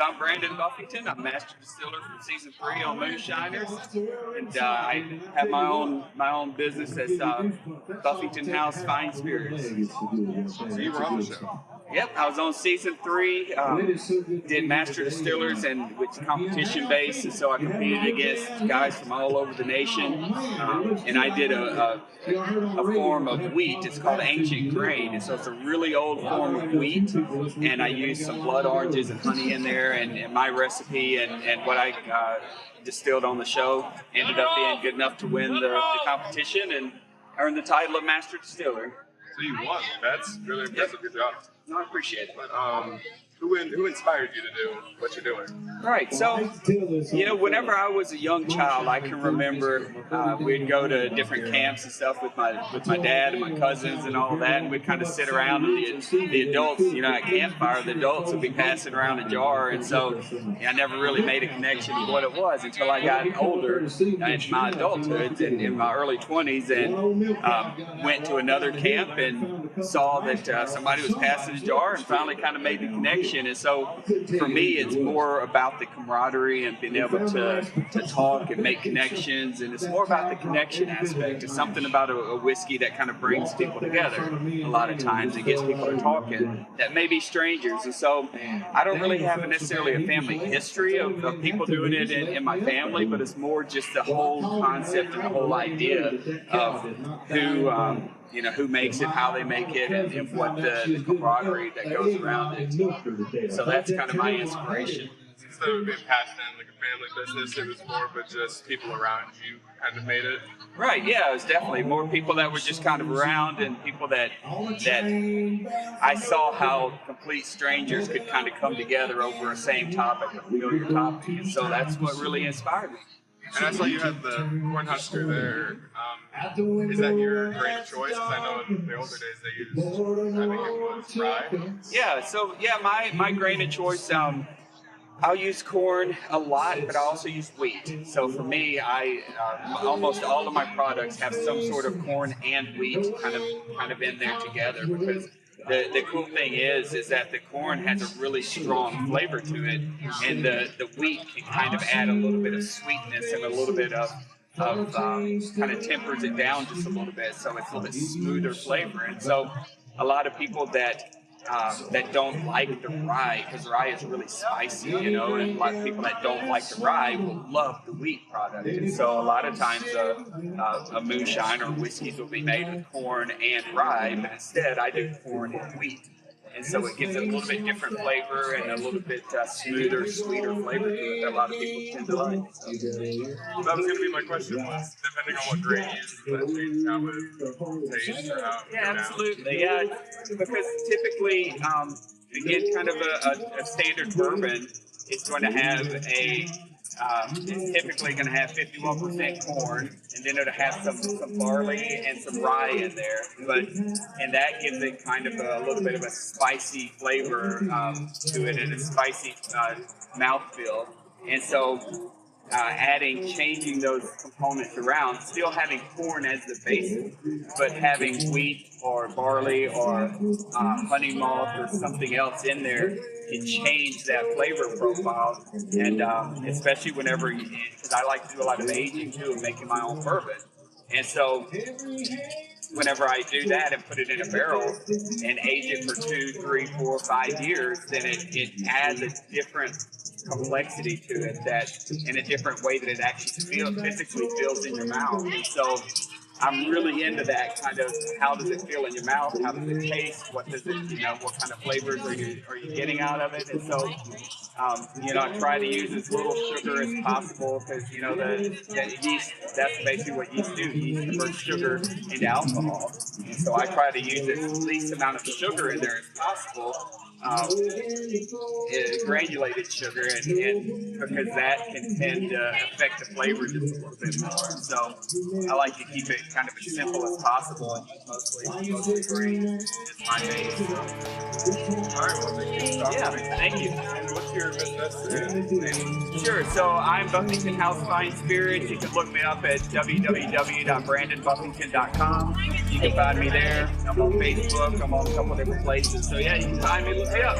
So I'm Brandon Buffington. I'm Master Distiller for Season 3 on Moonshiners, and I have my own business as Buffington House Fine Spirits. So you were on the show. Yep, I was on Season 3, did Master Distillers, and which competition based, and so I competed against guys from all over the nation, and I did a form of wheat. It's called ancient grain, and so it's a really old form of wheat, and I used some blood oranges and honey in there, and my recipe and what I distilled on the show ended up being good enough to win the competition and earn the title of Master Distiller. So you won. That's really impressive. Good job. No, I appreciate it. But who inspired you to do what you're doing? Right. So, whenever I was a young child, I can remember we'd go to different camps and stuff with my dad and my cousins and all that, and we'd kind of sit around, and the adults, at campfire, the adults would be passing around a jar, and so I never really made a connection with what it was until I got older in my adulthood and in my early 20s, and went to another camp and saw that somebody was passing a jar, and finally kind of made the connection. And so for me, it's more about the camaraderie and being able to talk and make connections, and it's more about the connection aspect. It's something about a whiskey that kind of brings people together. A lot of times it gets people to talking that may be strangers, and so I don't really have necessarily a family history of people doing it in my family, but it's more just the whole concept and the whole idea of who makes it, how they make it, and what the camaraderie that goes around it. So that's kind of my inspiration. Instead of it being passed down like a family business, it was more of just people around you kind of made it. Right, yeah, it was definitely more people that were just kind of around, and people that I saw how complete strangers could kind of come together over a same topic, a familiar topic, and so that's what really inspired me. And I saw you had the corn husker there. Is that your grain of choice? Because I know in the older days they used, I think it was rye. Yeah, so my grain of choice, I'll use corn a lot, but I also use wheat. So for me, almost all of my products have some sort of corn and wheat kind of in there together, because the cool thing is that the corn has a really strong flavor to it, and the wheat can kind of add a little bit of sweetness and a little bit of kind of tempers it down just a little bit, so it's a little bit smoother flavor. And so a lot of people that don't like the rye, because rye is really spicy, and a lot of people that don't like the rye will love the wheat product. And so a lot of times a moonshine or whiskeys will be made with corn and rye, but instead I do corn and wheat. And so it gives it a little bit different flavor and a little bit smoother, sweeter flavor to it that a lot of people tend to like. Well, that was going to be my question, was depending on what grain you use, that changes how it tastes or how. Yeah, absolutely. Yeah, because typically, again, kind of a standard bourbon is going to have it's typically going to have 51% corn, and then it'll have some barley and some rye in there. And that gives it kind of a little bit of a spicy flavor to it, and a spicy mouthfeel. And so changing those components around, still having corn as the basis, but having wheat or barley or honey malt or something else in there can change that flavor profile. And especially whenever, because I like to do a lot of aging too and making my own bourbon. And so whenever I do that and put it in a barrel and age it for 2, 3, 4, 5 years, then it adds a different complexity to it, that in a different way that it actually physically feels in your mouth. And so I'm really into that kind of, how does it feel in your mouth? How does it taste? What does it, what kind of flavors are you getting out of it? And so, I try to use as little sugar as possible, because, the yeast, that's basically what yeast do. Yeast converts sugar into alcohol. And so I try to use the least amount of sugar in there as possible. Granulated sugar, and because that can tend to affect the flavor just a little bit more. So I like to keep it kind of as simple as possible, and mostly grain is my base. All right, well, thank you. Yeah, thank you. And what's your business name? Sure, so I'm Buffington House Fine Spirits. You can look me up at www.brandonbuffington.com. You can find me there. I'm on Facebook. I'm on a couple different places. So yeah, you can find me. Look me up.